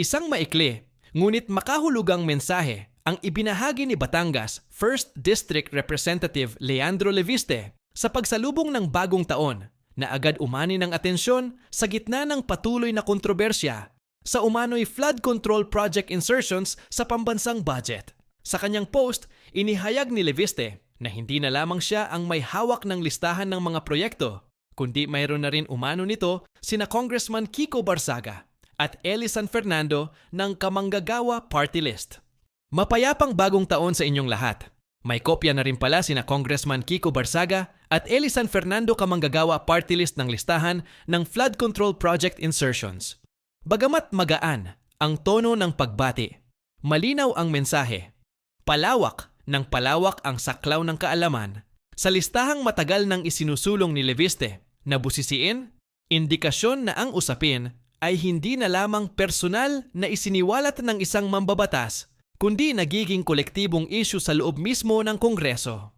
Isang maikli, ngunit makahulugang mensahe ang ibinahagi ni Batangas 1st District Representative Leandro Leviste sa pagsalubong ng bagong taon na agad umani ng atensyon sa gitna ng patuloy na kontrobersya sa umano'y flood control project insertions sa pambansang budget. Sa kanyang post, inihayag ni Leviste na hindi na lamang siya ang may hawak ng listahan ng mga proyekto, kundi mayroon na rin umano nito sina Congressman Kiko Barzaga at Eli San Fernando ng Kamanggagawa Party List. Mapayapang bagong taon sa inyong lahat. May kopya na rin pala sina Congressman Kiko Barzaga at Eli San Fernando Kamanggagawa Party List ng listahan ng flood control project insertions. Bagamat magaan ang tono ng pagbati, malinaw ang mensahe. Palawak ng palawak ang saklaw ng kaalaman sa listahang matagal nang isinusulong ni Leviste na busisiin, indikasyon na ang usapin ay hindi na lamang personal na isiniwalat ng isang mambabatas, kundi nagiging kolektibong issue sa loob mismo ng Kongreso.